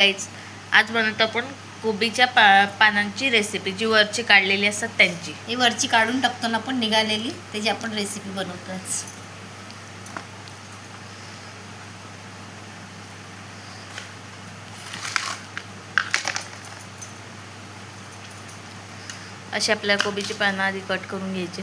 Guys, आज बनवतो आपण कोबीच्या पानांची रेसिपी, जी वरची काढलेली असतात त्यांची. ही वरची काढून टाकतो ना आपण निघालेली, त्याची आपण रेसिपी बनवतो आज. अशी आपल्याला कोबीची पानं आधी कट करून घ्यायची.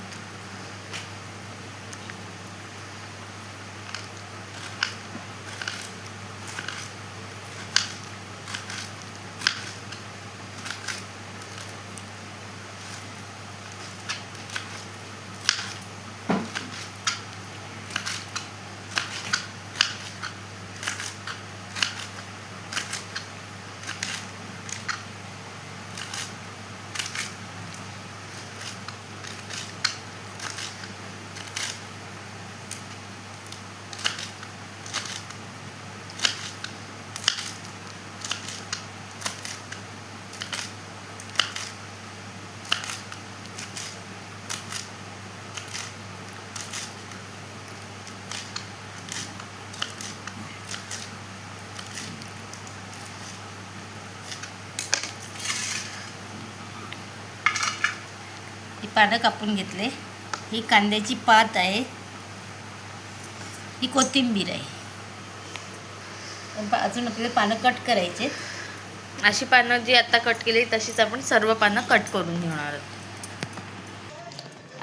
ही पानं कापून घेतले. ही कांद्याची पात आहे, ही कोथिंबीर आहे. अजून आपल्याला पानं कट करायचे. अशी पानं जी आता कट केली तशीच आपण सर्व पानं कट करून घेणार आहोत.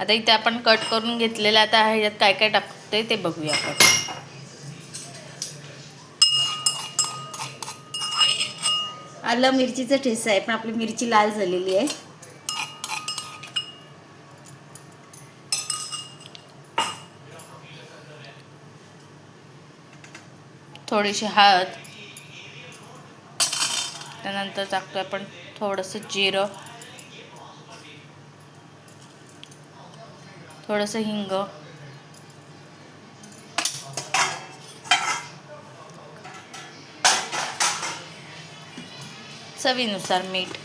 आता इथे आपण कट करून घेतलेलं. आता ह्याच्यात काय काय टाकते ते बघूया आपण. आलं मिरचीचा ठेचा आहे, पण आपली मिरची लाल झालेली आहे. थोडीशी हळद, त्यानंतर टाकतो आपण थोडंसं जिरं, थोडंसं हिंग, चवीनुसार मीठ,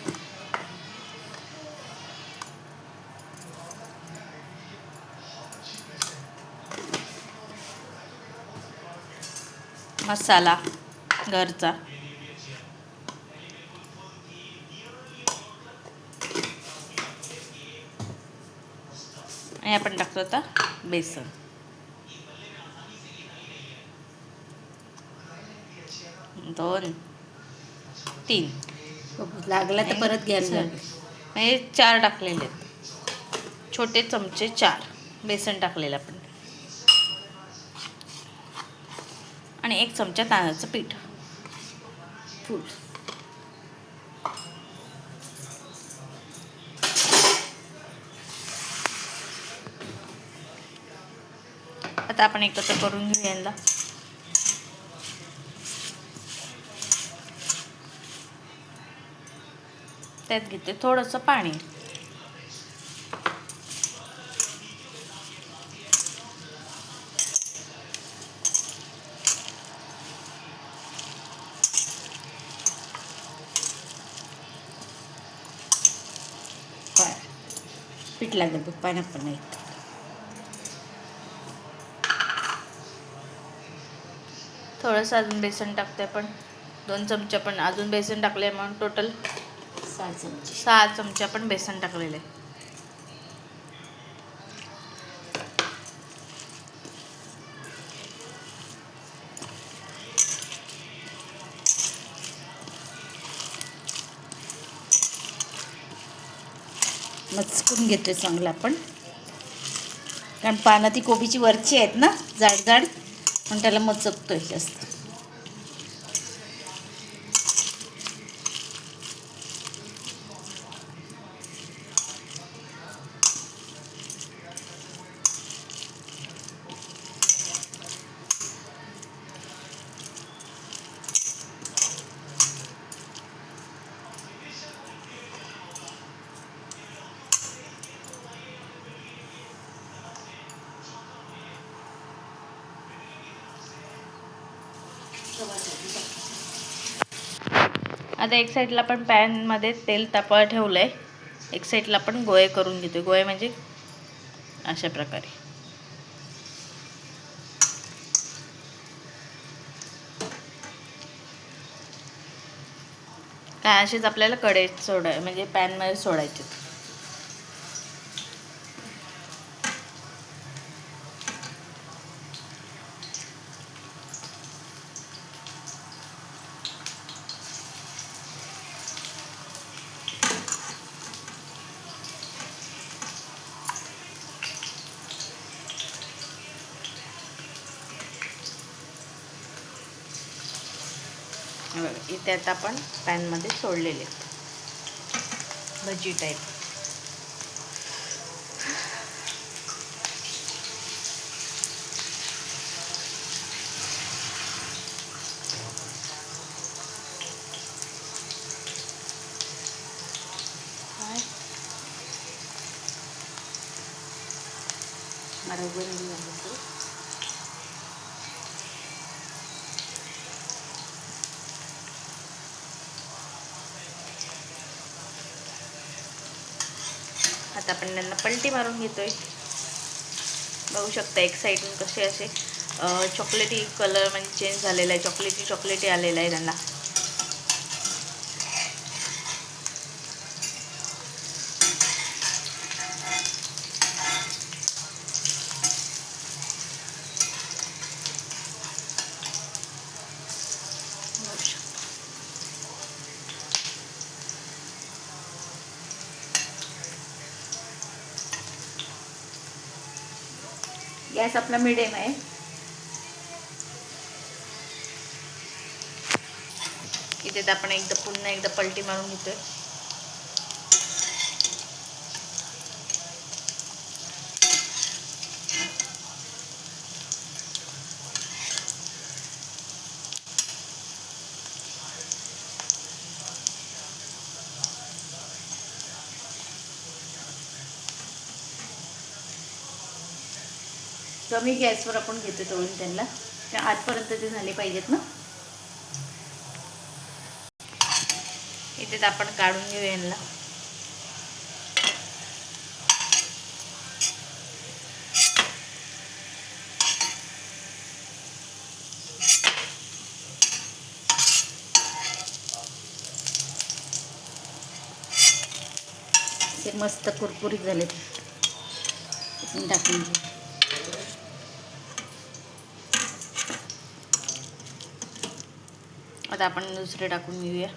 मसाला घरचा, आणि आपण टाकतो आता बेसन. दोन तीन लागला तर परत घ्यायला लागेल. हे 4 टाकलेले आहेत, छोटे चमचे 4 बेसन टाकलेलं आपण, आणि 1 चमचा तांदळाचं पीठ फुल. आता आपण एकत्र करून घेऊया याला. त्यात घेते थोडंसं पाणी. पीठ लागेल बघ, पाण्यात पण नाही. थोडंसं अजून बेसन टाकते आपण, 2 चमचे पण अजून बेसन टाकले, म्हणून टोटल 6 चमचे आपण बेसन टाकलेले. मचकून घेतोय चांगलं आपण, कारण पानं ती कोबीची वरची आहेत ना जाड जाड, पण त्याला मचकतोय जास्त. आता एक साईडला आपण पॅनमध्ये तेल तापवायला ठेवलं आहे. एक साईडला आपण गोळे करून घेतो. गोळे म्हणजे अशा प्रकारे. काय असेच आपल्याला कढईत म्हणजे पॅनमध्ये सोडायचे. इथे आता आपण पॅनमध्ये सोडलेले भजी टाईप. आता आपण त्यांना पलटी मारून घेतोय. बघू शकता एक साईडून कसे असे चॉकलेटी कलर म्हणजे चेंज झालेला आहे, चॉकलेटी आलेला आहे त्यांना. गॅस आपला मिडियम आहे. इथे आपण पुन्हा एकदा पलटी मारून घेतोय. कमी गॅसवर आपण घेतो तळून त्यांना, त्या आजपर्यंत ते झाले पाहिजेत ना. इथे आपण काढून घेऊया यांना. ते मस्त कुरकुरीत झाले टाकून घेऊ. आता आपण दुसरे टाकून घेऊया.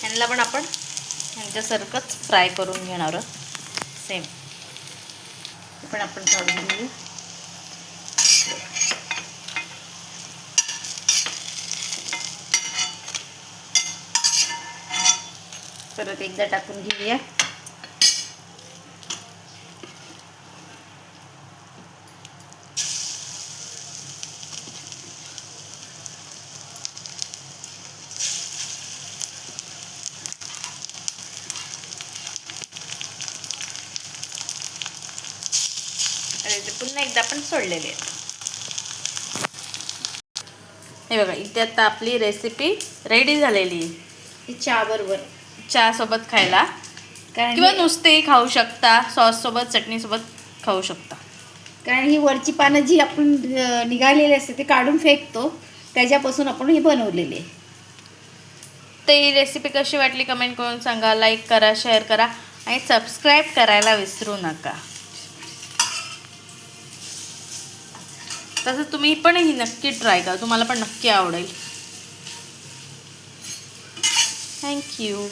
ह्यांना पण आपण ह्यांच्यासारखंच फ्राय करून घेणार आहोत. सेम पण आपण काढून घेऊ. परत एकदा टाकून घेऊया. पुन्हा एकदा आपण सोडलेले आहेत. हे बघा इथे आता आपली रेसिपी रेडी झालेली आहे. ही चहा बरोबर, चहा सोबत खायला किंवा नुसतेही खाऊ शकता, सॉस सोबत, चटणी सोबत खाऊ शकता. कारण ही वरची पानं जी आपण निघालेली असते ते काढून फेकतो, त्याच्यापासून आपण हे बनवलेले. तर ही रेसिपी कशी वाटली कमेंट करून सांगा. लाईक करा, शेअर करा आणि सबस्क्राईब करायला विसरू नका. तसं तुम्ही पण ही नक्की ट्राय करा, तुम्हाला पण नक्की आवडेल. थँक्यू.